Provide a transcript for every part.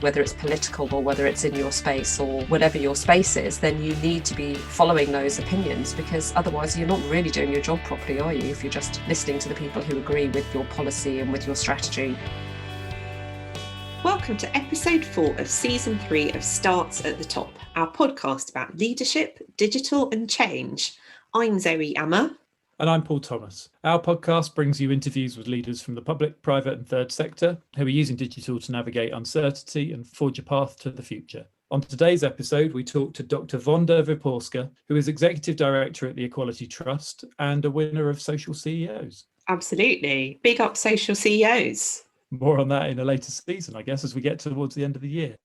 whether it's political or whether it's in your space or whatever your space is, then you need to be following those opinions, because otherwise you're not really doing your job properly, are you, if you're just listening to the people who agree with your policy and with your strategy. Welcome to episode 4 of season 3 of Starts at the Top, our podcast about leadership, digital and change. I'm Zoe Amma. And I'm Paul Thomas. Our podcast brings you interviews with leaders from the public, private and third sector who are using digital to navigate uncertainty and forge a path to the future. On today's episode, we talk to Dr Wanda Wyporska, who is Executive Director at the Equality Trust and a winner of Social CEOs. Absolutely. Big up social CEOs. More on that in a later season, I guess, as we get towards the end of the year.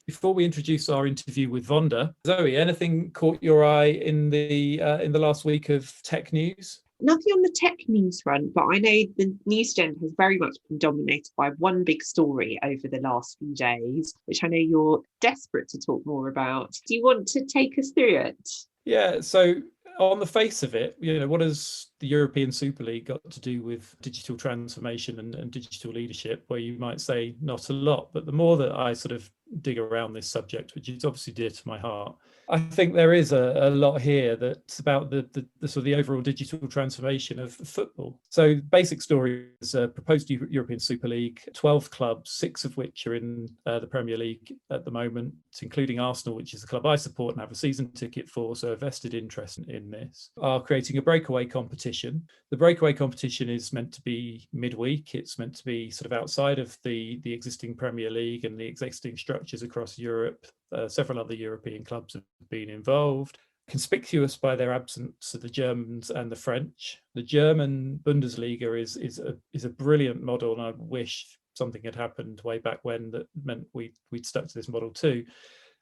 Before we introduce our interview with Wanda, Zoe, anything caught your eye in the last week of tech news? Nothing on the tech news front, but I know the news agenda has very much been dominated by one big story over the last few days, which I know you're desperate to talk more about. Do you want to take us through it? Yeah, so on the face of it, what has the European Super League got to do with digital transformation and digital leadership? Where you might say not a lot, but the more that I sort of dig around this subject, which is obviously dear to my heart, I think there is a lot here that's about the sort of the overall digital transformation of football. So basic story is a proposed European Super League, 12 clubs, 6 of which are in the Premier League at the moment, including Arsenal, which is the club I support and have a season ticket for, so a vested interest in this, are creating a breakaway competition. The breakaway competition is meant to be midweek. It's meant to be sort of outside of the existing Premier League and the existing structures across Europe. Several other European clubs have been involved. Conspicuous by their absence are the Germans and the French. The German Bundesliga is a brilliant model, and I wish something had happened way back when that meant we'd stuck to this model too,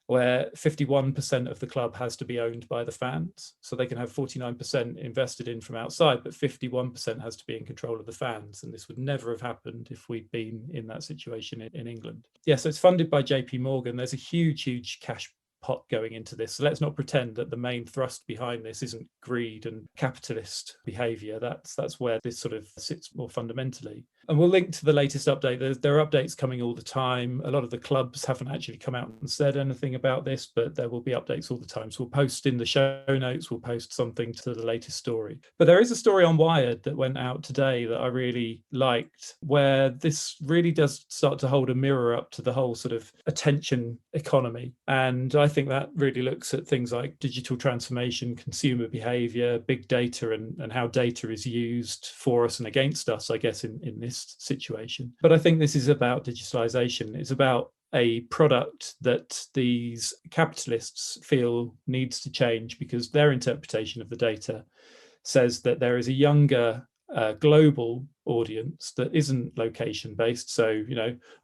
where 51% of the club has to be owned by the fans. So they can have 49% invested in from outside, but 51% has to be in control of the fans. And this would never have happened if we'd been in that situation in England. Yeah, so it's funded by JP Morgan. There's a huge cash pot going into this. So let's not pretend that the main thrust behind this isn't greed and capitalist behaviour. That's where this sort of sits more fundamentally. And we'll link to the latest update. There are updates coming all the time. A lot of the clubs haven't actually come out and said anything about this, but there will be updates all the time. So we'll post in the show notes, we'll post something to the latest story. But there is a story on Wired that went out today that I really liked, where this really does start to hold a mirror up to the whole sort of attention economy. And I think that really looks at things like digital transformation, consumer behaviour, big data, and how data is used for us and against us, I guess, in this situation. But I think this is about digitalization. It's about a product that these capitalists feel needs to change because their interpretation of the data says that there is a younger global audience that isn't location based. So,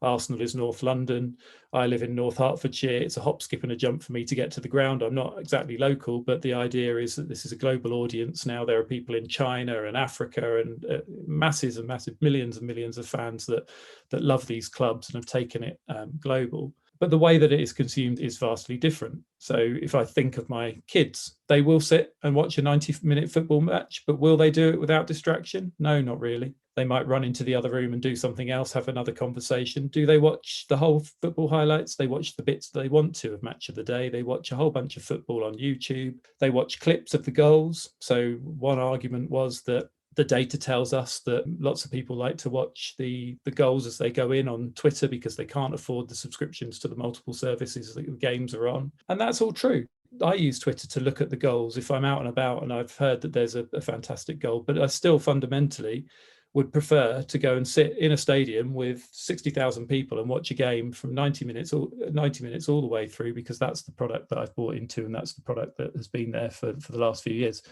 Arsenal is North London. I live in North Hertfordshire. It's a hop, skip and a jump for me to get to the ground. I'm not exactly local, but the idea is that this is a global audience. Now there are people in China and Africa and massive millions and millions of fans that love these clubs and have taken it global. But the way that it is consumed is vastly different. So if I think of my kids, they will sit and watch a 90-minute football match, but will they do it without distraction? No, not really. They might run into the other room and do something else, have another conversation. Do they watch the whole football highlights? They watch the bits they want to of Match of the Day. They watch a whole bunch of football on YouTube. They watch clips of the goals. So one argument was that the data tells us that lots of people like to watch the goals as they go in on Twitter because they can't afford the subscriptions to the multiple services that the games are on. And that's all true. I use Twitter to look at the goals if I'm out and about and I've heard that there's a fantastic goal, but I still fundamentally would prefer to go and sit in a stadium with 60,000 people and watch a game from 90 minutes all the way through, because that's the product that I've bought into and that's the product that has been there for the last few years.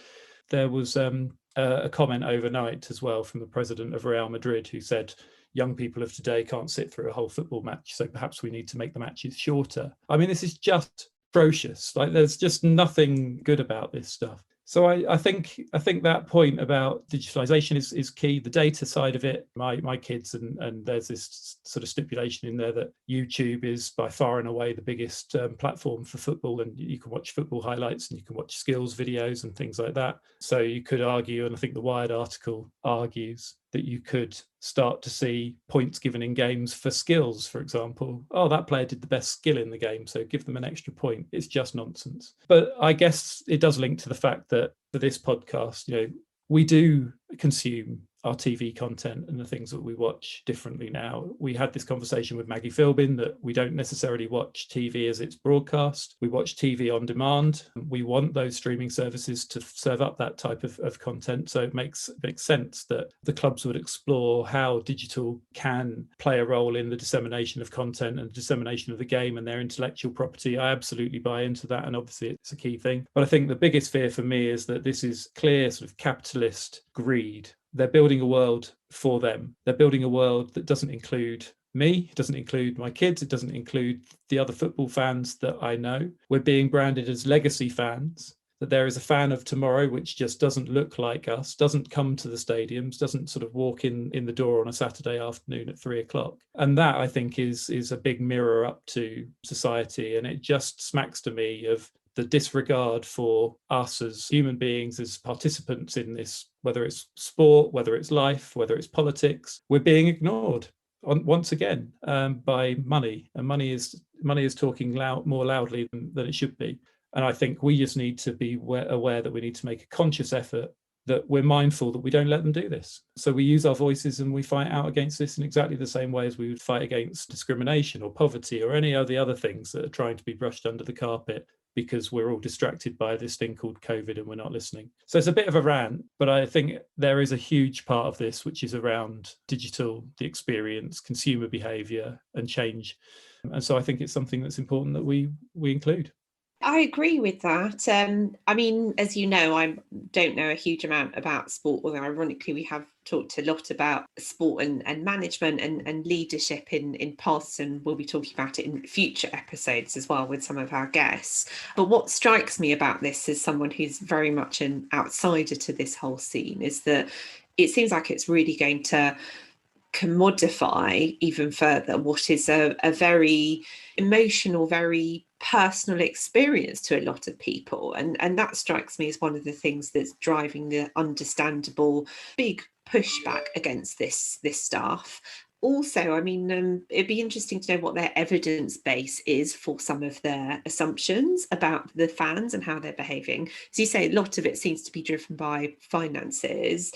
There was a comment overnight as well from the president of Real Madrid who said young people of today can't sit through a whole football match, so perhaps we need to make the matches shorter. I mean, this is just atrocious. Like, there's just nothing good about this stuff. So I think that point about digitalization is key. The data side of it, my kids, and there's this sort of stipulation in there that YouTube is by far and away the biggest platform for football, and you can watch football highlights and you can watch skills videos and things like that. So you could argue, and I think the Wired article argues, that you could start to see points given in games for skills, for example. Oh, that player did the best skill in the game, so give them an extra point. It's just nonsense. But I guess it does link to the fact that for this podcast, we do consume our TV content and the things that we watch differently now. We had this conversation with Maggie Philbin that we don't necessarily watch TV as it's broadcast. We watch TV on demand. We want those streaming services to serve up that type of content. So it makes sense that the clubs would explore how digital can play a role in the dissemination of content and dissemination of the game and their intellectual property. I absolutely buy into that, and obviously it's a key thing. But I think the biggest fear for me is that this is clear sort of capitalist greed. They're building a world for them. They're building a world that doesn't include me, it doesn't include my kids, it doesn't include the other football fans that I know. We're being branded as legacy fans, that there is a fan of tomorrow which just doesn't look like us, doesn't come to the stadiums, doesn't sort of walk in the door on a Saturday afternoon at 3:00. And that, I think, is a big mirror up to society. And it just smacks to me of the disregard for us as human beings, as participants in this, whether it's sport, whether it's life, whether it's politics. We're being ignored once again by money, and money is talking more loudly than it should be. And I think we just need to be aware that we need to make a conscious effort, that we're mindful that we don't let them do this. So we use our voices and we fight out against this in exactly the same way as we would fight against discrimination or poverty or any of the other things that are trying to be brushed under the carpet because we're all distracted by this thing called COVID and we're not listening. So it's a bit of a rant, but I think there is a huge part of this which is around digital, the experience, consumer behaviour and change. And so I think it's something that's important that we include. I agree with that. I mean, as you know, I don't know a huge amount about sport, although ironically we have talked a lot about sport and management and leadership in past, and we'll be talking about it in future episodes as well with some of our guests. But what strikes me about this as someone who's very much an outsider to this whole scene is that it seems like it's really going to commodify even further what is a very emotional, very personal experience to a lot of people, and that strikes me as one of the things that's driving the understandable big pushback against this stuff. Also, I mean, it'd be interesting to know what their evidence base is for some of their assumptions about the fans and how they're behaving. As you say, a lot of it seems to be driven by finances.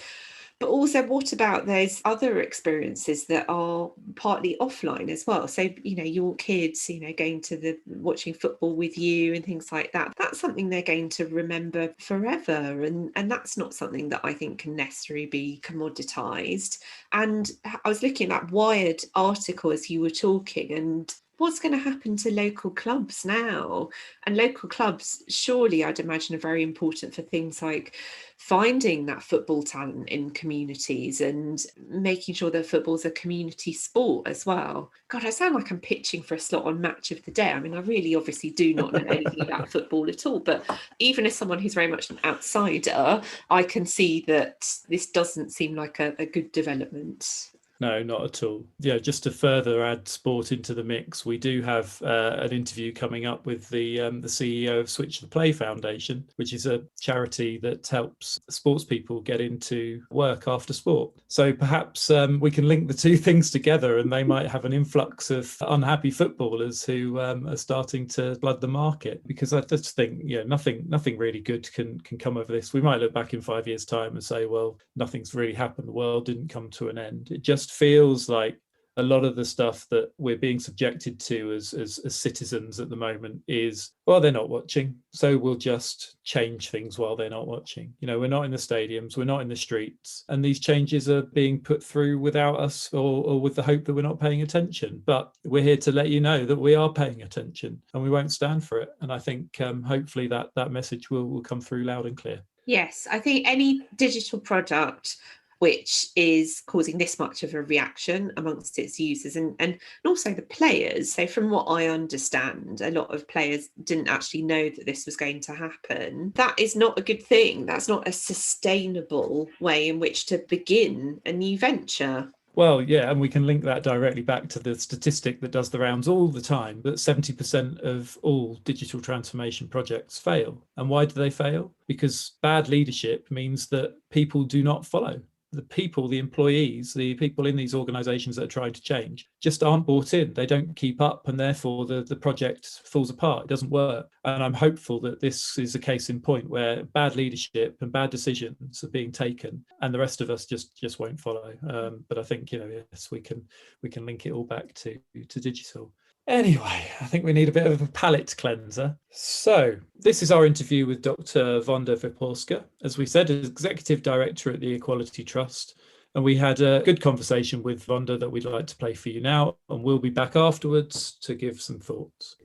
But also, what about those other experiences that are partly offline as well? So, your kids, going to watching football with you and things like that. That's something they're going to remember forever. And that's not something that I think can necessarily be commoditized. And I was looking at that Wired article as you were talking, and what's going to happen to local clubs now? And local clubs, surely I'd imagine, are very important for things like finding that football talent in communities and making sure that football's a community sport as well. God, I sound like I'm pitching for a slot on Match of the Day. I mean, I really obviously do not know anything about football at all, but even as someone who's very much an outsider, I can see that this doesn't seem like a good development. No, not at all. Yeah, just to further add sport into the mix, we do have an interview coming up with the CEO of Switch the Play Foundation, which is a charity that helps sports people get into work after sport. So perhaps we can link the two things together, and they might have an influx of unhappy footballers who are starting to flood the market. Because I just think, nothing really good can come of this. We might look back in 5 years' time and say, well, nothing's really happened. The world didn't come to an end. It just feels like a lot of the stuff that we're being subjected to as citizens at the moment is, well, they're not watching, so we'll just change things while they're not watching. We're not in the stadiums, we're not in the streets, and these changes are being put through without us or with the hope that we're not paying attention. But we're here to let you know that we are paying attention and we won't stand for it. And I think hopefully that message will come through loud and clear. Yes, I think any digital product which is causing this much of a reaction amongst its users and also the players. So from what I understand, a lot of players didn't actually know that this was going to happen. That is not a good thing. That's not a sustainable way in which to begin a new venture. Well, yeah, and we can link that directly back to the statistic that does the rounds all the time, that 70% of all digital transformation projects fail. And why do they fail? Because bad leadership means that people do not follow. the people, the employees, the people in these organisations that are trying to change just aren't bought in. They don't keep up, and therefore the project falls apart. It doesn't work. And I'm hopeful that this is a case in point where bad leadership and bad decisions are being taken, and the rest of us just won't follow. But I think, yes, we can link it all back to digital. Anyway, I think we need a bit of a palate cleanser. So this is our interview with Dr. Wanda Wyporska, as we said, as Executive Director at the Equality Trust. And we had a good conversation with Wanda that we'd like to play for you now, and we'll be back afterwards to give some thoughts.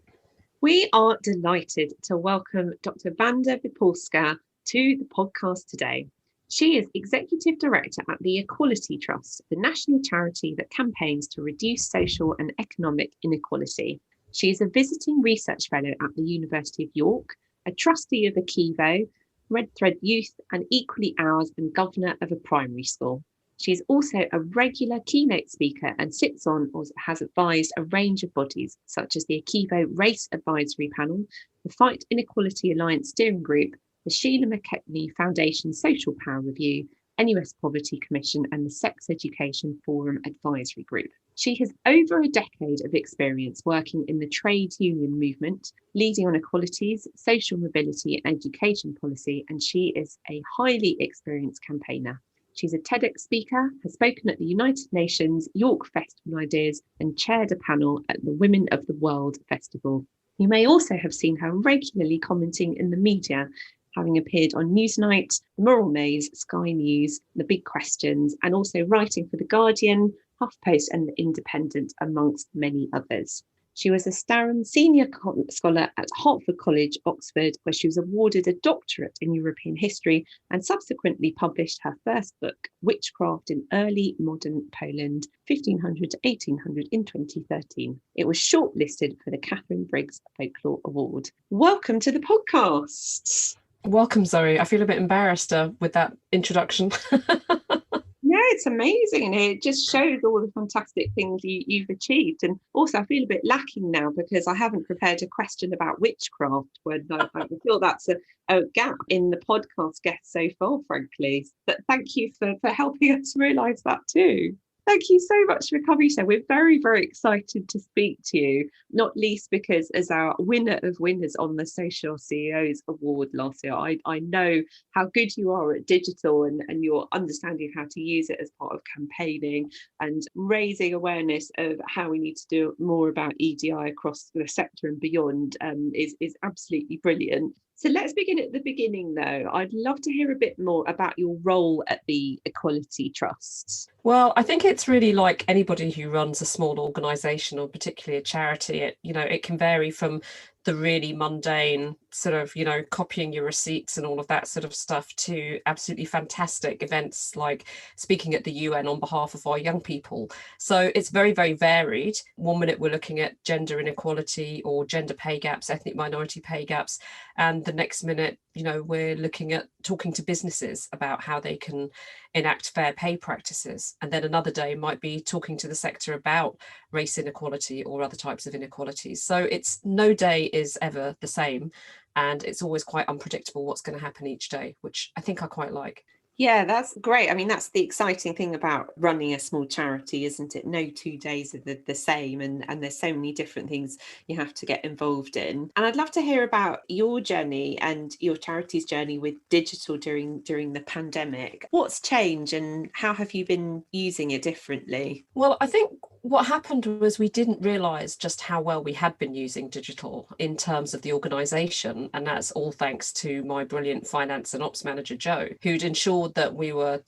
We are delighted to welcome Dr. Wanda Wyporska to the podcast today. She is Executive Director at the Equality Trust, the national charity that campaigns to reduce social and economic inequality. She is a visiting research fellow at the University of York, a trustee of Akivo, Red Thread Youth, and Equally Ours, and governor of a primary school. She is also a regular keynote speaker and sits on or has advised a range of bodies, such as the Akivo Race Advisory Panel, the Fight Inequality Alliance Steering Group, the Sheila McKechnie Foundation Social Power Review, NUS Poverty Commission, and the Sex Education Forum Advisory Group. She has over a decade of experience working in the trade union movement, leading on equalities, social mobility, and education policy, and she is a highly experienced campaigner. She's a TEDx speaker, has spoken at the United Nations York Festival Ideas, and chaired a panel at the Women of the World Festival. You may also have seen her regularly commenting in the media, having appeared on Newsnight, The Moral Maze, Sky News, The Big Questions, and also writing for The Guardian, HuffPost, and The Independent, amongst many others. She was a Starham Senior Scholar at Hertford College, Oxford, where she was awarded a doctorate in European history and subsequently published her first book, Witchcraft in Early Modern Poland, 1500 to 1800, in 2013. It was shortlisted for the Catherine Briggs Folklore Award. Welcome to the podcast. Welcome, Zoe. I feel a bit embarrassed with that introduction. No, it's amazing, and it just shows all the fantastic things you've achieved. And also I feel a bit lacking now because I haven't prepared a question about witchcraft, when I feel that's a gap in the podcast guests so far, frankly. But thank you for helping us realise that too. Thank you so much for coming. So we're very, very excited to speak to you, not least because as our winner of winners on the Social CEOs Award last year, I know how good you are at digital and your understanding of how to use it as part of campaigning and raising awareness of how we need to do more about EDI across the sector and beyond is absolutely brilliant. So let's begin at the beginning, though. I'd love to hear a bit more about your role at the Equality Trust. Well, I think it's really like anybody who runs a small organisation, or particularly a charity. It can vary from the really mundane sort of, copying your receipts and all of that sort of stuff to absolutely fantastic events like speaking at the UN on behalf of our young people. So it's very, very varied. One minute we're looking at gender inequality or gender pay gaps, ethnic minority pay gaps. And the next minute, we're looking at talking to businesses about how they can enact fair pay practices. And then another day might be talking to the sector about race inequality or other types of inequalities. So it's no day is ever the same. And it's always quite unpredictable what's going to happen each day, which I think I quite like. Yeah, that's great. I mean, that's the exciting thing about running a small charity, isn't it? No 2 days are the same, and there's so many different things you have to get involved in. And I'd love to hear about your journey and your charity's journey with digital during the pandemic. What's changed and how have you been using it differently? Well, I think what happened was we didn't realise just how well we had been using digital in terms of the organisation, and that's all thanks to my brilliant finance and ops manager, Joe, who'd ensured that we were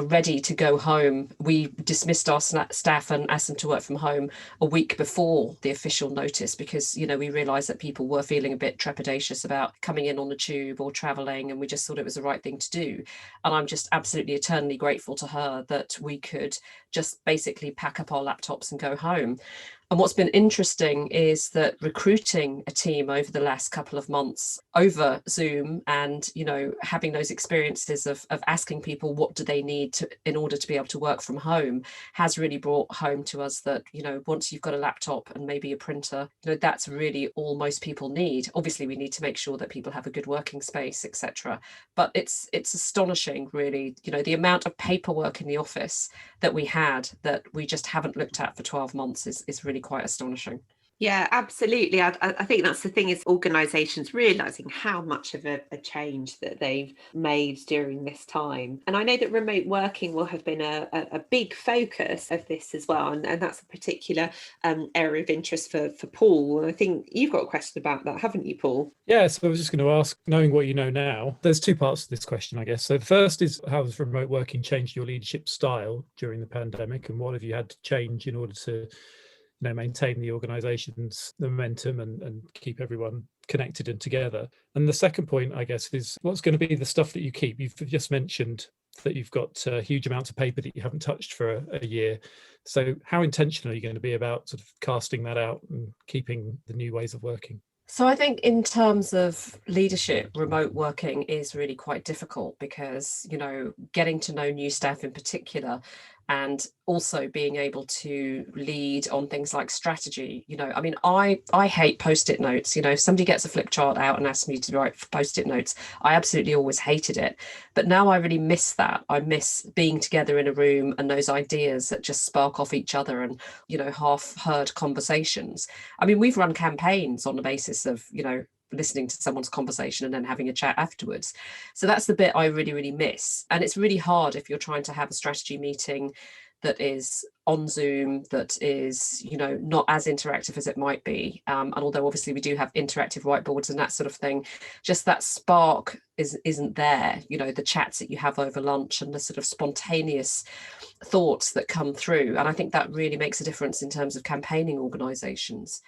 ready to go home. We dismissed our staff and asked them to work from home a week before the official notice because, we realised that people were feeling a bit trepidatious about coming in on the tube or travelling, and we just thought it was the right thing to do. And I'm just absolutely eternally grateful to her that we could just basically pack up our laptops and go home. And what's been interesting is that recruiting a team over the last couple of months over Zoom and, having those experiences of asking people what do they need in order to be able to work from home has really brought home to us that, once you've got a laptop and maybe a printer, that's really all most people need. Obviously, we need to make sure that people have a good working space, etc. But it's astonishing, really, the amount of paperwork in the office that we had that we just haven't looked at for 12 months is really quite astonishing. Yeah, absolutely. I think that's the thing, is organisations realising how much of a change that they've made during this time. And I know that remote working will have been a big focus of this as well. And that's a particular area of interest for Paul. And I think you've got a question about that, haven't you, Paul? Yeah, so I was just going to ask, knowing what you know now, there's two parts to this question, I guess. So the first is, how has remote working changed your leadership style during the pandemic, and what have you had to change in order to maintain the organization's momentum and keep everyone connected and together? And the second point, I guess, is what's going to be the stuff that you keep? You've just mentioned that you've got huge amounts of paper that you haven't touched for a year. So how intentional are you going to be about sort of casting that out and keeping the new ways of working? So I think in terms of leadership, remote working is really quite difficult because, getting to know new staff in particular, and also being able to lead on things like strategy. I hate post-it notes. If somebody gets a flip chart out and asks me to write post-it notes, I absolutely always hated it. But now I really miss that. I miss being together in a room and those ideas that just spark off each other and, half-heard conversations. We've run campaigns on the basis of, listening to someone's conversation and then having a chat afterwards. So that's the bit I really, really miss. And it's really hard if you're trying to have a strategy meeting that is on Zoom, that is, not as interactive as it might be. And although obviously we do have interactive whiteboards and that sort of thing, just that spark isn't there. The chats that you have over lunch and the sort of spontaneous thoughts that come through. And I think that really makes a difference in terms of campaigning organisations.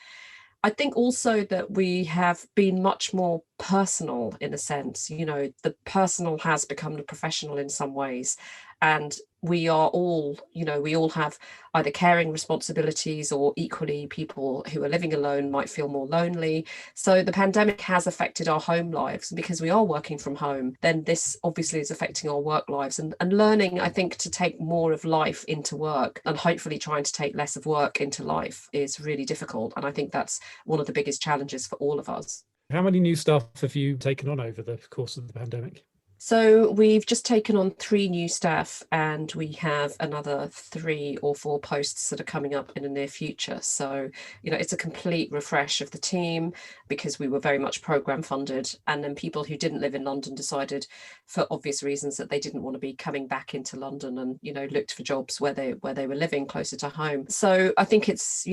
I think also that we have been much more personal in a sense. The personal has become the professional in some ways. And we are all, we all have either caring responsibilities, or equally people who are living alone might feel more lonely. So the pandemic has affected our home lives. Because we are working from home, then this obviously is affecting our work lives, and learning, I think, to take more of life into work and hopefully trying to take less of work into life is really difficult. And I think that's one of the biggest challenges for all of us. How many new staff have you taken on over the course of the pandemic? So we've just taken on 3 new staff, and we have another 3 or 4 posts that are coming up in the near future. So, it's a complete refresh of the team, because we were very much programme funded. And then people who didn't live in London decided, for obvious reasons, that they didn't want to be coming back into London, and, looked for jobs where they were living closer to home. So I think it's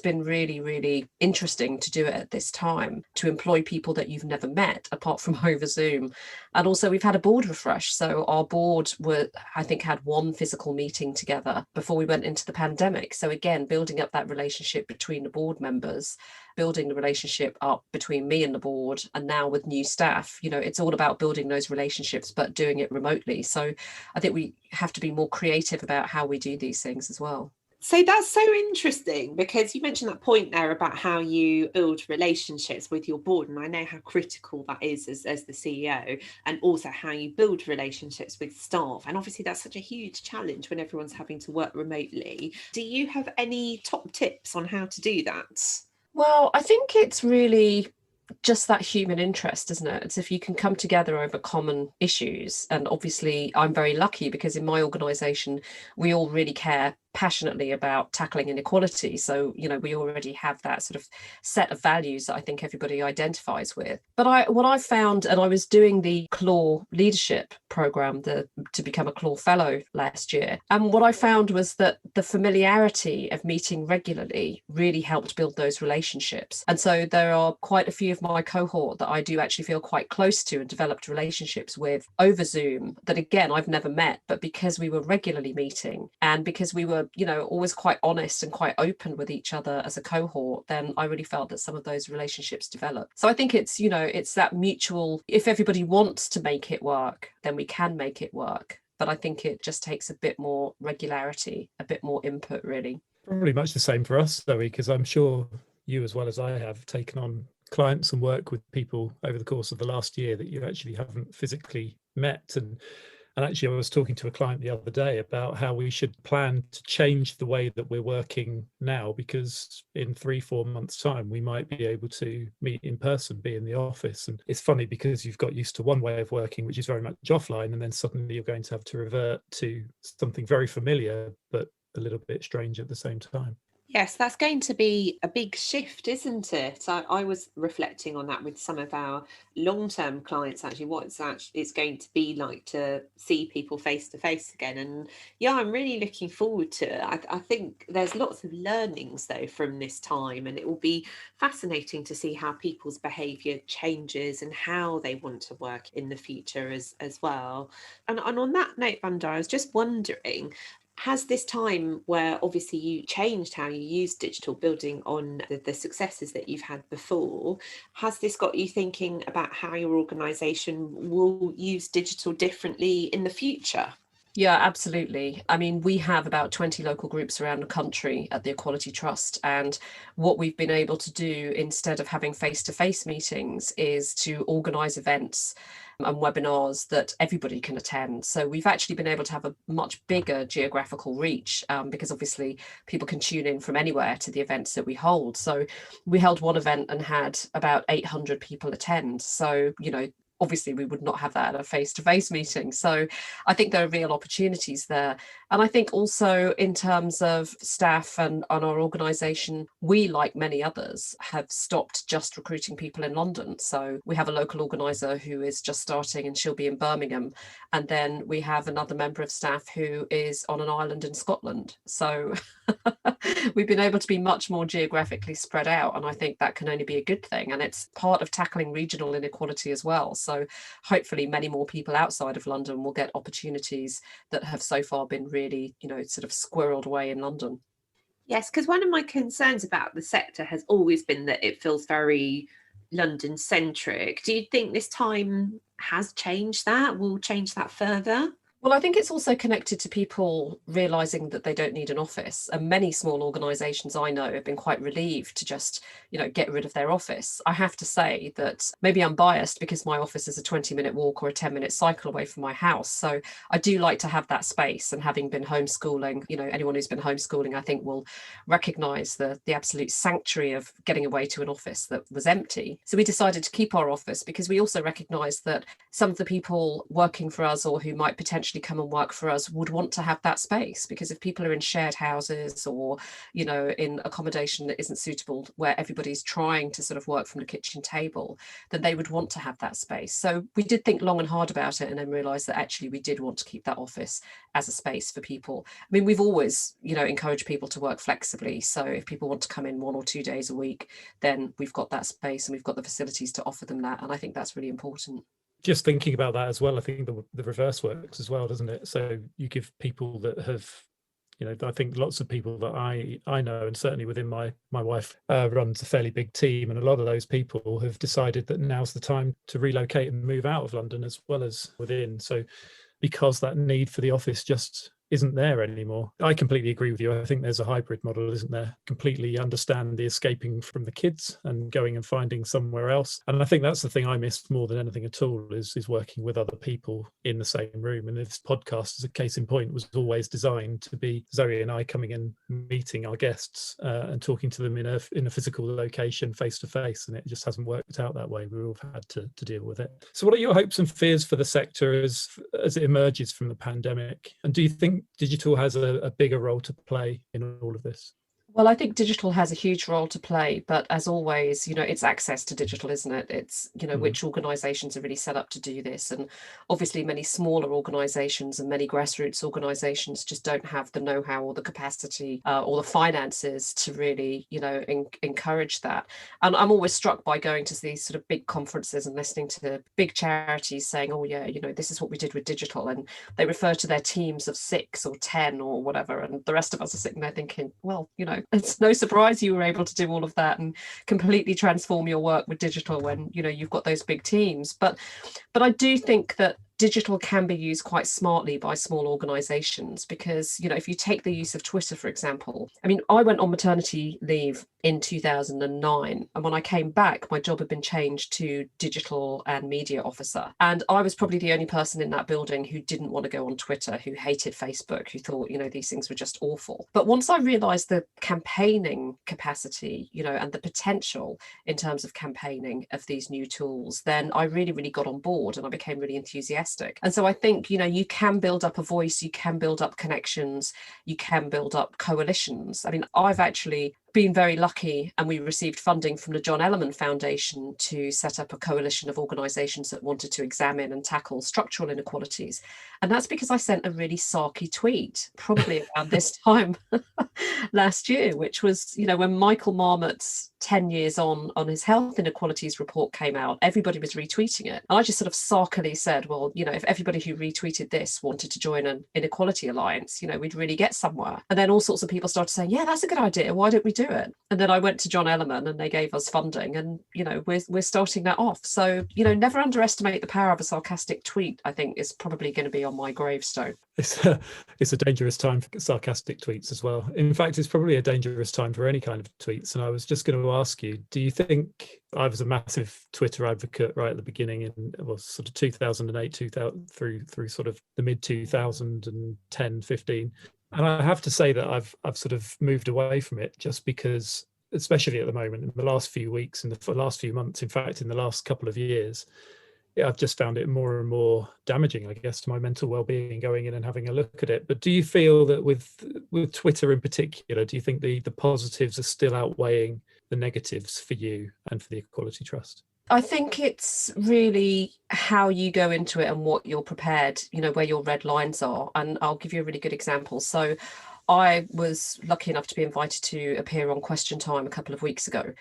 been really, really interesting to do it at this time, to employ people that you've never met apart from over Zoom. And also we've had a board refresh. So our board had 1 physical meeting together before we went into the pandemic. So again, building up that relationship between the board members, building the relationship up between me and the board, and now with new staff, it's all about building those relationships, but doing it remotely. So I think we have to be more creative about how we do these things as well. So that's so interesting, because you mentioned that point there about how you build relationships with your board, and I know how critical that is as the CEO, and also how you build relationships with staff. And obviously that's such a huge challenge when everyone's having to work remotely. Do you have any top tips on how to do that? Well, I think it's really just that human interest, isn't it? It's if you can come together over common issues. And obviously I'm very lucky, because in my organisation we all really care passionately about tackling inequality. So, we already have that sort of set of values that I think everybody identifies with. But what I found, and I was doing the CLAW leadership program to become a CLAW fellow last year, and what I found was that the familiarity of meeting regularly really helped build those relationships. And so there are quite a few of my cohort that I do actually feel quite close to and developed relationships with over Zoom, that again I've never met, but because we were regularly meeting, and because we were always quite honest and quite open with each other as a cohort, then I really felt that some of those relationships developed. So I think it's it's that mutual, if everybody wants to make it work, then we can make it work. But I think it just takes a bit more regularity, a bit more input, really. Probably much the same for us, Zoe, because I'm sure you, as well as I have, taken on clients and work with people over the course of the last year that you actually haven't physically met. And actually, I was talking to a client the other day about how we should plan to change the way that we're working now, because in 3-4 months' time, we might be able to meet in person, be in the office. And it's funny because you've got used to one way of working, which is very much offline, and then suddenly you're going to have to revert to something very familiar, but a little bit strange at the same time. Yes, that's going to be a big shift, isn't it? I was reflecting on that with some of our long-term clients, actually, what it's going to be like to see people face to face again. And yeah, I'm really looking forward to it. I think there's lots of learnings, though, from this time, and it will be fascinating to see how people's behaviour changes and how they want to work in the future as well. And on that note, Wanda, I was just wondering, has this time where obviously you changed how you use digital, building on the successes that you've had before, has this got you thinking about how your organisation will use digital differently in the future? Yeah, absolutely. I mean, we have about 20 local groups around the country at the Equality Trust. And what we've been able to do, instead of having face-to-face meetings, is to organise events and webinars that everybody can attend. So we've actually been able to have a much bigger geographical reach, because obviously people can tune in from anywhere to the events that we hold. So we held one event and had about 800 people attend. So, obviously we would not have that at a face-to-face meeting. So I think there are real opportunities there. And I think also in terms of staff and our organisation, we, like many others, have stopped just recruiting people in London. So we have a local organiser who is just starting, and she'll be in Birmingham. And then we have another member of staff who is on an island in Scotland. So we've been able to be much more geographically spread out. And I think that can only be a good thing. And it's part of tackling regional inequality as well. So hopefully many more people outside of London will get opportunities that have so far been really, sort of squirreled away in London. Yes, because one of my concerns about the sector has always been that it feels very London centric. Do you think this time has changed that, will change that further? Well, I think it's also connected to people realising that they don't need an office. And many small organisations I know have been quite relieved to just, get rid of their office. I have to say that maybe I'm biased because my office is a 20-minute walk or a 10-minute cycle away from my house. So I do like to have that space. And having been homeschooling, anyone who's been homeschooling, I think will recognise the absolute sanctuary of getting away to an office that was empty. So we decided to keep our office because we also recognise that some of the people working for us or who might potentially come and work for us would want to have that space, because if people are in shared houses or in accommodation that isn't suitable, where everybody's trying to sort of work from the kitchen table, then they would want to have that space. So we did think long and hard about it, and then realized that actually we did want to keep that office as a space for people. I mean, we've always encouraged people to work flexibly, so if people want to come in 1 or 2 days a week, then we've got that space and we've got the facilities to offer them that, and I think that's really important. Just thinking about that as well, I think the reverse works as well, doesn't it? So you give people that have, I think lots of people that I know, and certainly within my wife runs a fairly big team, and a lot of those people have decided that now's the time to relocate and move out of London as well as within. So because that need for the office just isn't there anymore. I completely agree with you. I think there's a hybrid model, isn't there? Completely understand the escaping from the kids and going and finding somewhere else. And I think that's the thing I miss more than anything at all is working with other people in the same room. And this podcast, as a case in point, was always designed to be Zoe and I coming and meeting our guests and talking to them in a physical location, face to face. And it just hasn't worked out that way. We've all had to deal with it. So what are your hopes and fears for the sector as it emerges from the pandemic? And do you think digital has a bigger role to play in all of this? Well, I think digital has a huge role to play, but as always, it's access to digital, isn't it? It's, which organisations are really set up to do this. And obviously many smaller organisations and many grassroots organisations just don't have the know-how or the capacity or the finances to really, encourage that. And I'm always struck by going to these sort of big conferences and listening to big charities saying, oh yeah, this is what we did with digital. And they refer to their teams of 6 or 10 or whatever. And the rest of us are sitting there thinking, well, it's no surprise you were able to do all of that and completely transform your work with digital when you've got those big teams. But I do think that digital can be used quite smartly by small organizations, because, you know, if you take the use of Twitter, for example, I mean, I went on maternity leave in 2009, and when I came back, my job had been changed to digital and media officer, and I was probably the only person in that building who didn't want to go on Twitter, who hated Facebook, who thought, you know, these things were just awful. But once I realized the campaigning capacity, you know, and the potential in terms of campaigning of these new tools, then I really got on board, and I became really enthusiastic. And so I think, you know, you can build up a voice, you can build up connections, you can build up coalitions. I mean, I've actually been very lucky, and we received funding from the John Ellerman Foundation to set up a coalition of organisations that wanted to examine and tackle structural inequalities. And that's because I sent a really sarky tweet, probably around this time last year, which was, you know, when Michael Marmot's 10 years on his health inequalities report came out, everybody was retweeting it. And I just sort of sarkily said, well, you know, if everybody who retweeted this wanted to join an inequality alliance, you know, we'd really get somewhere. And then all sorts of people started saying, yeah, that's a good idea. Why don't we do it? And then I went to John Ellerman and they gave us funding, and, you know, we're starting that off. So, you know, never underestimate the power of a sarcastic tweet, I think, is probably going to be on my gravestone. It's a dangerous time for sarcastic tweets as well. In fact, it's probably a dangerous time for any kind of tweets. And I was just going to ask you, do you think, I was a massive Twitter advocate right at the beginning, in well, sort of 2008, 2000 through sort of the mid 2010, 15. And I have to say that I've sort of moved away from it, just because, especially at the moment, in the last few weeks, in the last few months, in fact, in the last couple of years, I've just found it more and more damaging, I guess, to my mental well-being, going in and having a look at it. But do you feel that with Twitter in particular, do you think the positives are still outweighing the negatives for you and for the Equality Trust? I think it's really how you go into it and what you're prepared, you know, where your red lines are. And I'll give you a really good example. So I was lucky enough to be invited to appear on Question Time a couple of weeks ago.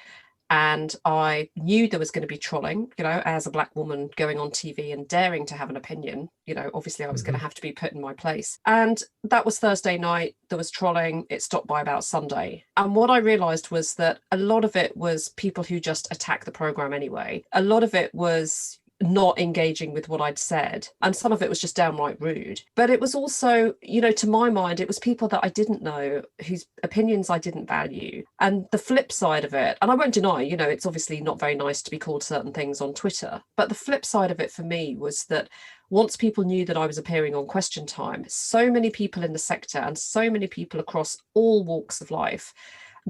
And I knew there was going to be trolling, you know, as a Black woman going on TV and daring to have an opinion. You know, obviously I was going to have to be put in my place. And that was Thursday night. There was trolling. It stopped by about Sunday. And what I realised was that a lot of it was people who just attack the programme anyway. A lot of it was not engaging with what I'd said. And some of it was just downright rude. But it was also, you know, to my mind, it was people that I didn't know, whose opinions I didn't value. And the flip side of it, and I won't deny, you know, it's obviously not very nice to be called certain things on Twitter. But the flip side of it for me was that once people knew that I was appearing on Question Time, so many people in the sector and so many people across all walks of life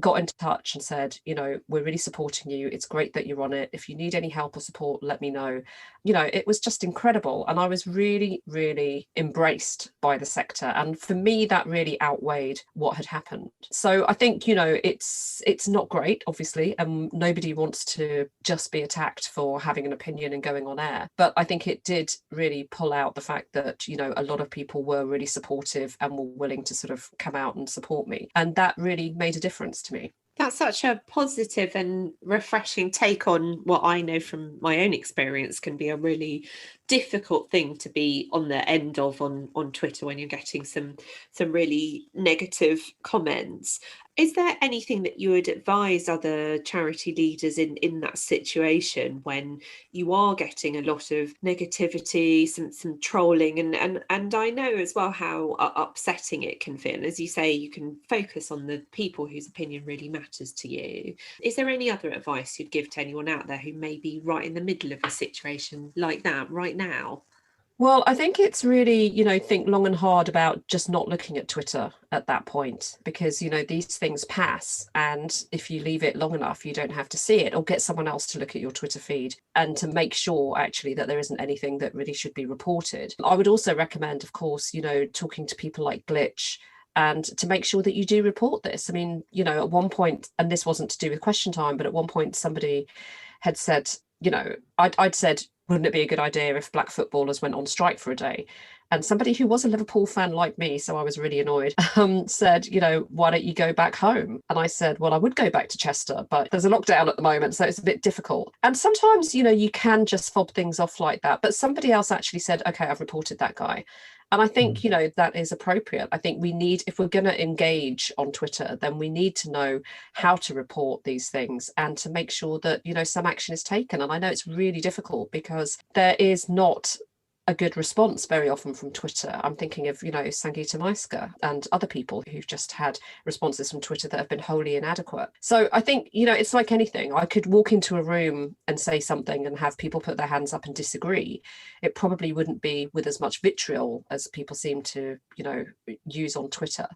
got in touch and said, you know, we're really supporting you. It's great that you're on it. If you need any help or support, let me know. You know, it was just incredible. And I was really embraced by the sector. And for me, that really outweighed what had happened. So I think, you know, it's not great, obviously, and nobody wants to just be attacked for having an opinion and going on air. But I think it did really pull out the fact that, you know, a lot of people were really supportive and were willing to sort of come out and support me. And that really made a difference to me. That's such a positive and refreshing take on what I know from my own experience can be a really difficult thing to be on the end of on Twitter when you're getting some really negative comments. Is there anything that you would advise other charity leaders in that situation when you are getting a lot of negativity, some trolling, and I know as well how upsetting it can feel. As you say, you can focus on the people whose opinion really matters to you. Is there any other advice you'd give to anyone out there who may be right in the middle of a situation like that right now? Well, I think it's really, you know, think long and hard about just not looking at Twitter at that point, because, you know, these things pass. And if you leave it long enough, you don't have to see it, or get someone else to look at your Twitter feed and to make sure actually that there isn't anything that really should be reported. I would also recommend, of course, you know, talking to people like Glitch, and to make sure that you do report this. I mean, you know, at one point, and this wasn't to do with Question Time, but at one point somebody had said, you know, I'd said, wouldn't it be a good idea if Black footballers went on strike for a day? And somebody who was a Liverpool fan like me, so I was really annoyed, said, you know, why don't you go back home? And I said, well, I would go back to Chester, but there's a lockdown at the moment, so it's a bit difficult. And sometimes, you know, you can just fob things off like that. But somebody else actually said, okay, I've reported that guy. And I think, you know, that is appropriate. I think we need, if we're going to engage on Twitter, then we need to know how to report these things and to make sure that, you know, some action is taken. And I know it's really difficult because there is not a good response very often from Twitter. I'm thinking of, Sangeeta Maiska and other people who've just had responses from Twitter that have been wholly inadequate. So I think, it's like anything. I could walk into a room and say something and have people put their hands up and disagree. It probably wouldn't be with as much vitriol as people seem to, use on Twitter.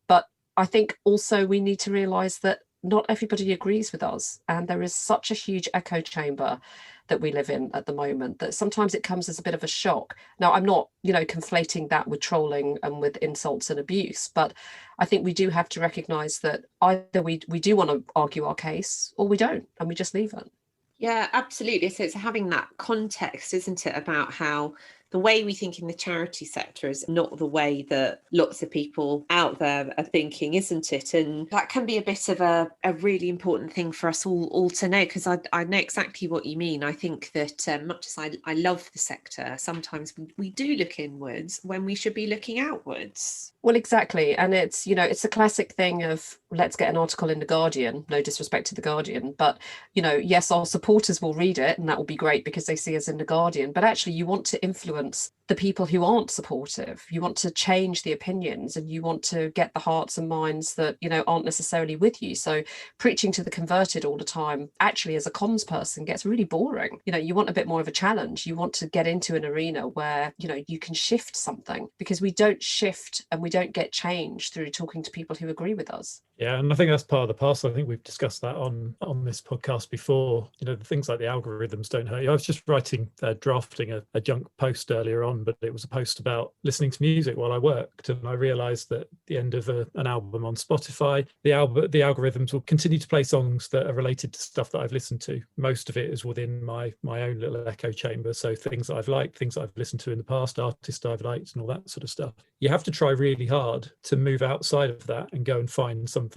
But I think also we need to realise that not everybody agrees with us. And there is such a huge echo chamber that we live in at the moment that sometimes it comes as a bit of a shock. Now, I'm not, conflating that with trolling and with insults and abuse, but I think we do have to recognise that either we do want to argue our case or we don't, and we just leave it. Yeah, absolutely. So it's having that context, isn't it, about how the way we think in the charity sector is not the way that lots of people out there are thinking, isn't it? And that can be a bit of a really important thing for us all to know, because I know exactly what you mean. I think that much as I love the sector, sometimes we do look inwards when we should be looking outwards. Well, exactly. And it's, it's a classic thing of let's get an article in The Guardian, no disrespect to The Guardian, but, yes, our supporters will read it and that will be great because they see us in The Guardian. But actually, you want to influence the people who aren't supportive. You want to change the opinions and you want to get the hearts and minds that, aren't necessarily with you. So preaching to the converted all the time, actually, as a comms person, gets really boring. You want a bit more of a challenge. You want to get into an arena where, you can shift something, because we don't shift and we don't get change through talking to people who agree with us. Yeah, and I think that's part of the parcel. I think we've discussed that on this podcast before. Things like the algorithms don't hurt you. I was just drafting a junk post earlier on, but it was a post about listening to music while I worked, and I realised that at the end of an album on Spotify, the algorithms will continue to play songs that are related to stuff that I've listened to. Most of it is within my own little echo chamber, so things that I've liked, things that I've listened to in the past, artists I've liked, and all that sort of stuff. You have to try really hard to move outside of that and go and find something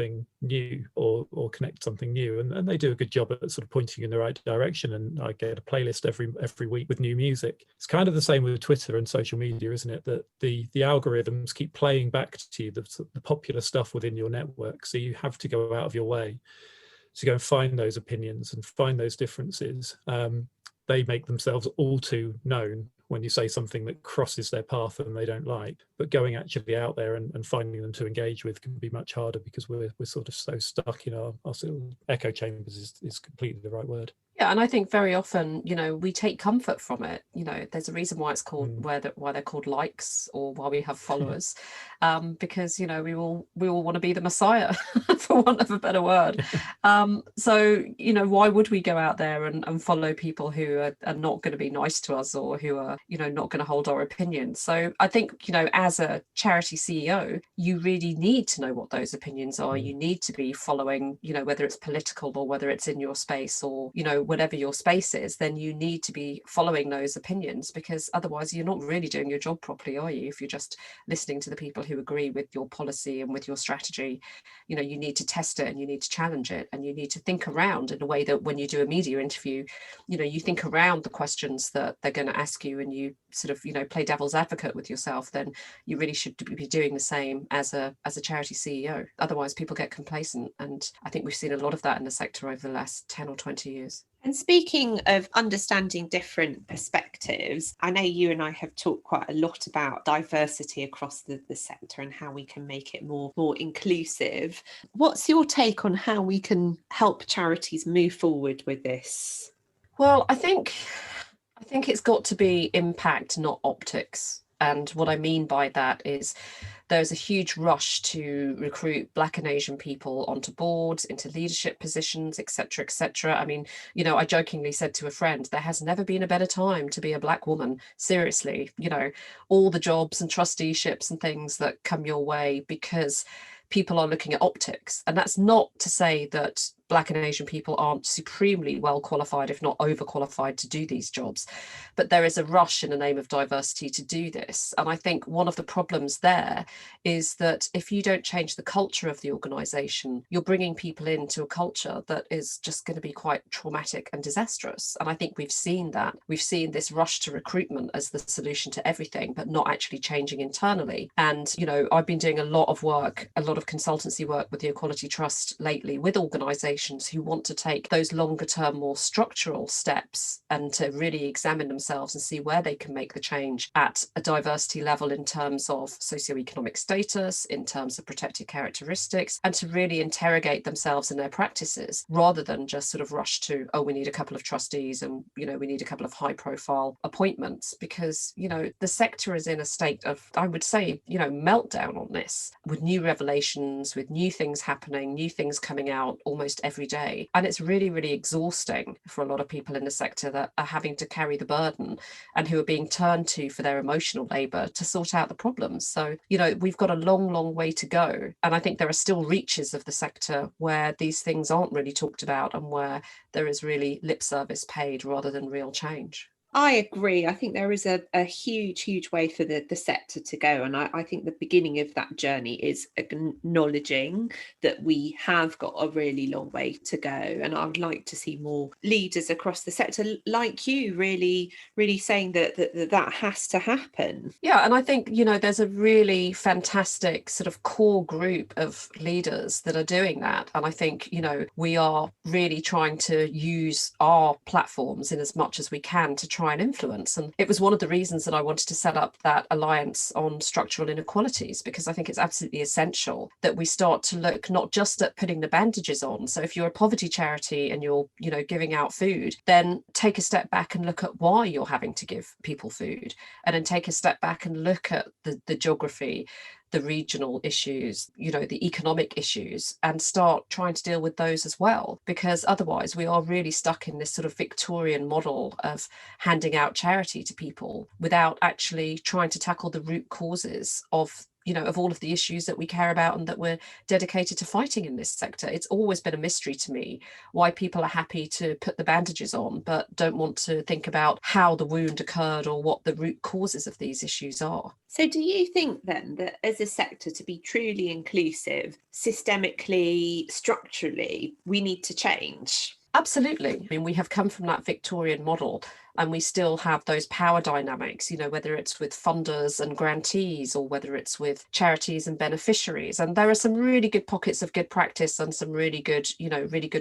new or connect something new, and they do a good job at sort of pointing in the right direction. And I get a playlist every week with new music. It's kind of the same with Twitter and social media, isn't it, that the algorithms keep playing back to you the popular stuff within your network, so you have to go out of your way to go and find those opinions and find those differences. They make themselves all too known when you say something that crosses their path and they don't like. But going actually out there and finding them to engage with can be much harder, because we're sort of so stuck in our sort of echo chambers is completely the right word. Yeah, and I think very often, we take comfort from it. There's a reason why it's called why they're called likes, or why we have followers, because we all want to be the Messiah, for want of a better word. So why would we go out there and follow people who are not going to be nice to us, or who are not going to hold our opinions? So I think as a charity CEO, you really need to know what those opinions are. You need to be following, whether it's political or whether it's in your space, or whatever your space is, then you need to be following those opinions, because otherwise you're not really doing your job properly, are you? If you're just listening to the people who agree with your policy and with your strategy, you need to test it and you need to challenge it, and you need to think around in a way that when you do a media interview, you think around the questions that they're going to ask you, and you sort of play devil's advocate with yourself. Then you really should be doing the same as a charity CEO. Otherwise people get complacent, and I think we've seen a lot of that in the sector over the last 10 or 20 years. And speaking of understanding different perspectives, I know you and I have talked quite a lot about diversity across the sector and how we can make it more inclusive. What's your take on how we can help charities move forward with this? Well, I think it's got to be impact, not optics. And what I mean by that is there's a huge rush to recruit Black and Asian people onto boards, into leadership positions, etc., etc. I mean, I jokingly said to a friend, there has never been a better time to be a Black woman. Seriously, all the jobs and trusteeships and things that come your way, because people are looking at optics. And that's not to say that Black and Asian people aren't supremely well qualified, if not overqualified, to do these jobs. But there is a rush in the name of diversity to do this. And I think one of the problems there is that if you don't change the culture of the organisation, you're bringing people into a culture that is just going to be quite traumatic and disastrous. And I think we've seen that. We've seen this rush to recruitment as the solution to everything, but not actually changing internally. And, I've been doing a lot of consultancy work with the Equality Trust lately with organisations organisations who want to take those longer term, more structural steps and to really examine themselves and see where they can make the change at a diversity level in terms of socioeconomic status, in terms of protected characteristics, and to really interrogate themselves and their practices rather than just sort of rush to, oh, we need a couple of trustees and, we need a couple of high profile appointments, because, the sector is in a state of, I would say, meltdown on this, with new revelations, with new things happening, new things coming out almost every day. And it's really, really exhausting for a lot of people in the sector that are having to carry the burden and who are being turned to for their emotional labour to sort out the problems. So, we've got a long, long way to go. And I think there are still reaches of the sector where these things aren't really talked about and where there is really lip service paid rather than real change. I agree. I think there is a huge, huge way for the sector to go. And I think the beginning of that journey is acknowledging that we have got a really long way to go. And I would like to see more leaders across the sector like you really, really saying that has to happen. Yeah, and I think, there's a really fantastic sort of core group of leaders that are doing that. And I think, we are really trying to use our platforms in as much as we can to try and influence. And it was one of the reasons that I wanted to set up that alliance on structural inequalities, because I think it's absolutely essential that we start to look not just at putting the bandages on. So if you're a poverty charity and you're, giving out food, then take a step back and look at why you're having to give people food, and then take a step back and look at the geography, the regional issues, the economic issues, and start trying to deal with those as well. Because otherwise we are really stuck in this sort of Victorian model of handing out charity to people without actually trying to tackle the root causes of all of the issues that we care about and that we're dedicated to fighting in this sector. It's always been a mystery to me why people are happy to put the bandages on but don't want to think about how the wound occurred or what the root causes of these issues are. So do you think then that as a sector, to be truly inclusive, systemically, structurally, we need to change? Absolutely. I mean, we have come from that Victorian model and we still have those power dynamics, whether it's with funders and grantees or whether it's with charities and beneficiaries. And there are some really good pockets of good practice and some really good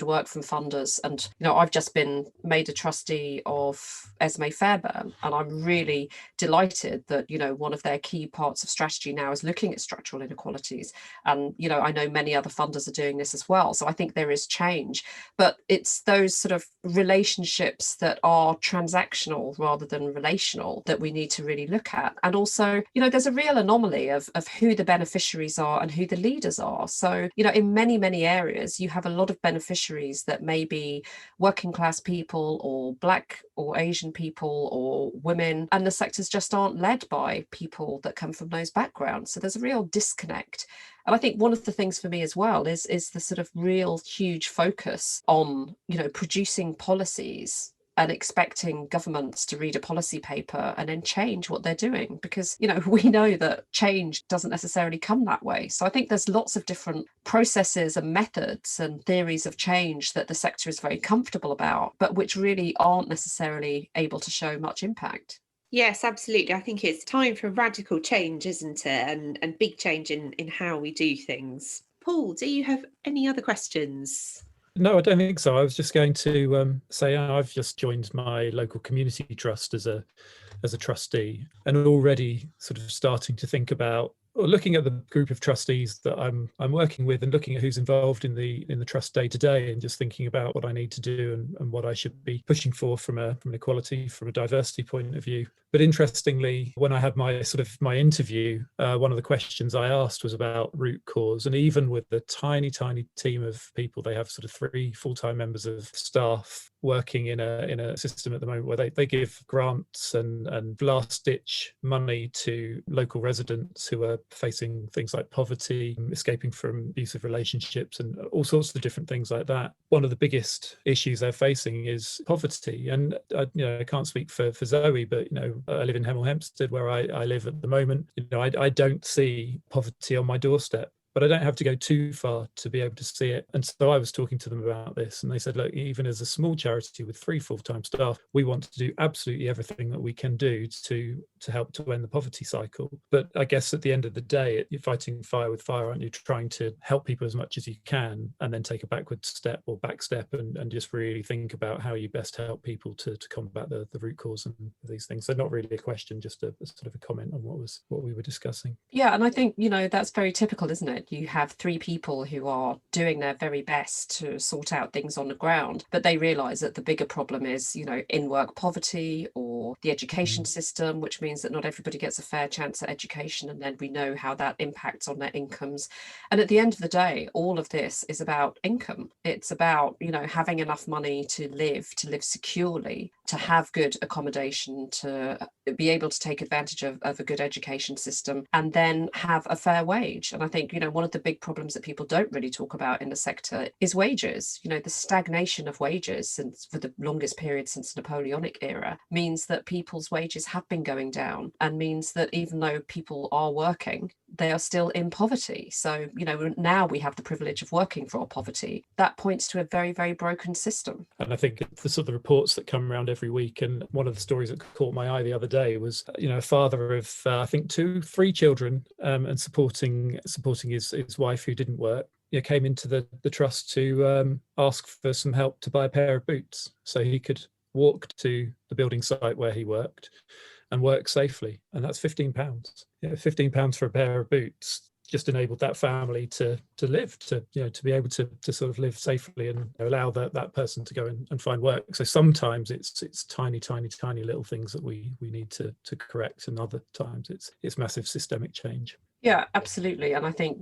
work from funders. And, I've just been made a trustee of Esme Fairbairn, and I'm really delighted that, one of their key parts of strategy now is looking at structural inequalities. And, I know many other funders are doing this as well. So I think there is change, but it's those sort of relationships that are transactional rather than relational that we need to really look at. And also, there's a real anomaly of who the beneficiaries are and who the leaders are. So, in many, many areas, you have a lot of beneficiaries that may be working class people or Black or Asian people or women, and the sectors just aren't led by people that come from those backgrounds. So there's a real disconnect. And I think one of the things for me as well is the sort of real huge focus on, producing policies and expecting governments to read a policy paper and then change what they're doing, because we know that change doesn't necessarily come that way. So I think there's lots of different processes and methods and theories of change that the sector is very comfortable about, but which really aren't necessarily able to show much impact. Yes, absolutely. I think it's time for radical change, isn't it? And big change in how we do things. Paul, do you have any other questions? No, I don't think so. I was just going to say I've just joined my local community trust as a trustee, and already sort of starting to think about, or looking at the group of trustees that I'm working with, and looking at who's involved in the trust day to day, and just thinking about what I need to do and what I should be pushing for from an equality, from a diversity point of view. But interestingly, when I had my interview, one of the questions I asked was about root cause. And even with the tiny team of people, they have sort of 3 full-time members of staff working in a system at the moment where they give grants and last-ditch money to local residents who are facing things like poverty, escaping from abusive relationships, and all sorts of different things like that. One of the biggest issues they're facing is poverty. And I can't speak for Zoe, but I live in Hemel Hempstead, where I live at the moment. I don't see poverty on my doorstep. but I don't have to go too far to be able to see it. And so I was talking to them about this, and they said, look, even as a small charity with 3 full-time staff, we want to do absolutely everything that we can do to help to end the poverty cycle. But I guess at the end of the day, you're fighting fire with fire, aren't you? Trying to help people as much as you can, and then take a backward step or back step, and just really think about how you best help people to combat the root cause and these things. So not really a question, just a sort of a comment on what we were discussing. Yeah, and I think, that's very typical, isn't it? You have 3 people who are doing their very best to sort out things on the ground, but they realise that the bigger problem is, in-work poverty or the education system, which means that not everybody gets a fair chance at education, and then we know how that impacts on their incomes. And at the end of the day, all of this is about income. It's about, having enough money to live securely, to have good accommodation, to be able to take advantage of a good education system, and then have a fair wage. And I think, one of the big problems that people don't really talk about in the sector is wages. The stagnation of wages for the longest period since the Napoleonic era means that people's wages have been going down, and means that even though people are working, they are still in poverty. So, now we have the privilege of working for our poverty. That points to a very, very broken system. And I think the sort of reports that come around every week, and one of the stories that caught my eye the other day was, a father of, I think 2-3 children, and supporting his wife who didn't work, came into the trust to ask for some help to buy a pair of boots so he could walk to the building site where he worked and work safely. And that's £15. £15 for a pair of boots just enabled that family to live, to be able to sort of live safely, and allow that person to go and find work. So sometimes it's tiny little things that we need to correct, and other times it's massive systemic change. Yeah, absolutely. And I think,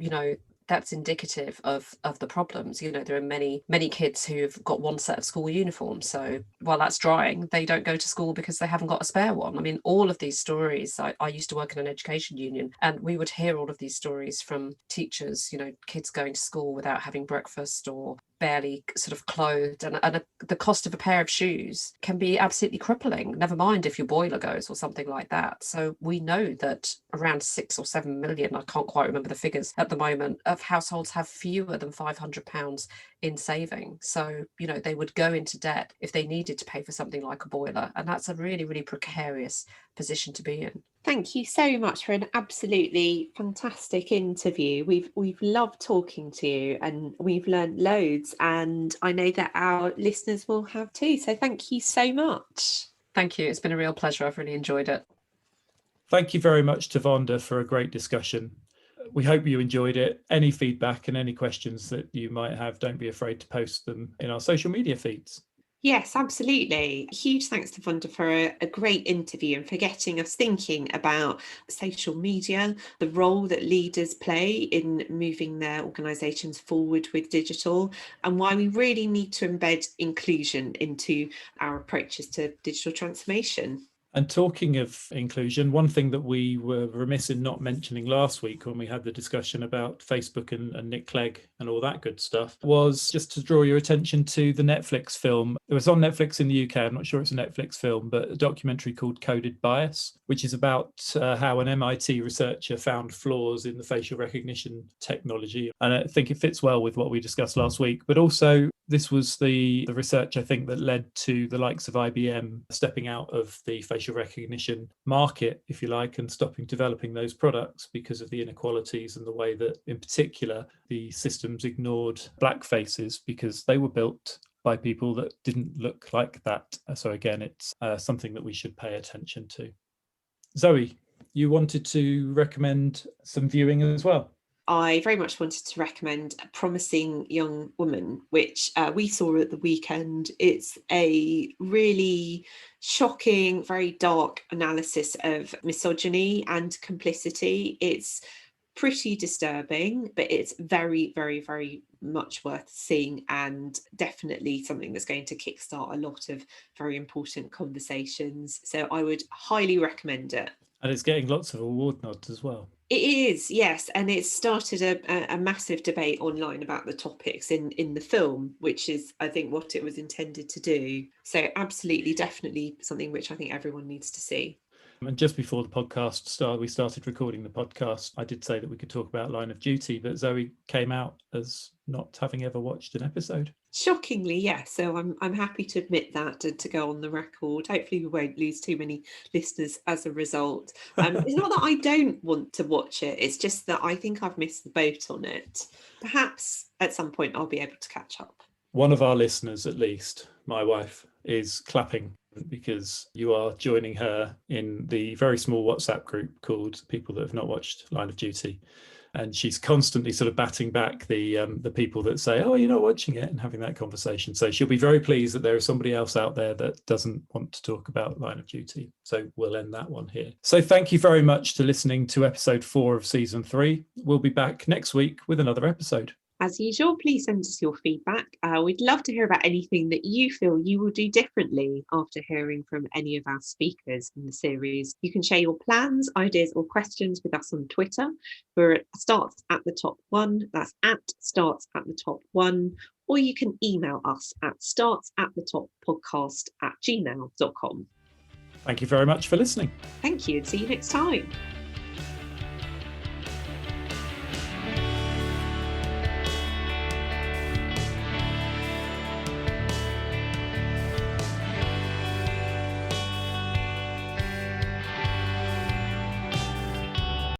that's indicative of the problems. There are many kids who've got one set of school uniforms, so while that's drying, they don't go to school because they haven't got a spare one. I mean, all of these stories, I used to work in an education union, and we would hear all of these stories from teachers, kids going to school without having breakfast or barely sort of clothed, and the cost of a pair of shoes can be absolutely crippling, never mind if your boiler goes or something like that. So we know that around 6 or 7 million, I can't quite remember the figures at the moment, of households have fewer than £500 in saving. So, they would go into debt if they needed to pay for something like a boiler, and that's a really, really precarious position to be in. Thank you so much for an absolutely fantastic interview. We've loved talking to you, and we've learned loads, and I know that our listeners will have too. So thank you so much. Thank you. It's been a real pleasure. I've really enjoyed it. Thank you very much to Wanda for a great discussion. We hope you enjoyed it. Any feedback and any questions that you might have, don't be afraid to post them in our social media feeds. Yes, absolutely. Huge thanks to Wanda for a great interview, and for getting us thinking about social media, the role that leaders play in moving their organisations forward with digital, and why we really need to embed inclusion into our approaches to digital transformation. And talking of inclusion, one thing that we were remiss in not mentioning last week when we had the discussion about Facebook and Nick Clegg and all that good stuff was just to draw your attention to the Netflix film. It was on Netflix in the UK. I'm not sure it's a Netflix film, but a documentary called Coded Bias, which is about how an MIT researcher found flaws in the facial recognition technology. And I think it fits well with what we discussed last week. But also, this was the research, I think, that led to the likes of IBM stepping out of the facial recognition market, if you like, and stopping developing those products because of the inequalities and the way that, in particular, the systems ignored black faces because they were built by people that didn't look like that. So again, it's something that we should pay attention to. Zoe, you wanted to recommend some viewing as well. I very much wanted to recommend A Promising Young Woman, which we saw at the weekend. It's a really shocking, very dark analysis of misogyny and complicity. It's pretty disturbing, but it's very, very, very much worth seeing, and definitely something that's going to kickstart a lot of very important conversations. So I would highly recommend it. And it's getting lots of award nods as well. It is, yes, and it's started a massive debate online about the topics in the film, which is, I think, what it was intended to do. So absolutely, definitely something which I think everyone needs to see. And just before the podcast started, we started recording the podcast, I did say that we could talk about Line of Duty, but Zoe came out as not having ever watched an episode. Shockingly, yes. So I'm happy to admit that and to go on the record. Hopefully we won't lose too many listeners as a result. It's not that I don't want to watch it, it's just that I think I've missed the boat on it. Perhaps at some point I'll be able to catch up. One of our listeners, at least, my wife, is clapping because you are joining her in the very small WhatsApp group called People That Have Not Watched Line of Duty. And she's constantly sort of batting back the people that say, oh, you're not watching it, and having that conversation. So she'll be very pleased that there is somebody else out there that doesn't want to talk about Line of Duty. So we'll end that one here. So thank you very much for listening to episode 4 of season 3. We'll be back next week with another episode. As usual, please send us your feedback. We'd love to hear about anything that you feel you will do differently after hearing from any of our speakers in the series. You can share your plans, ideas or questions with us on Twitter. We're at Starts at the Top 1. That's at Starts at the Top 1. Or you can email us at startsatthetoppodcast@gmail.com. Thank you very much for listening. Thank you and see you next time.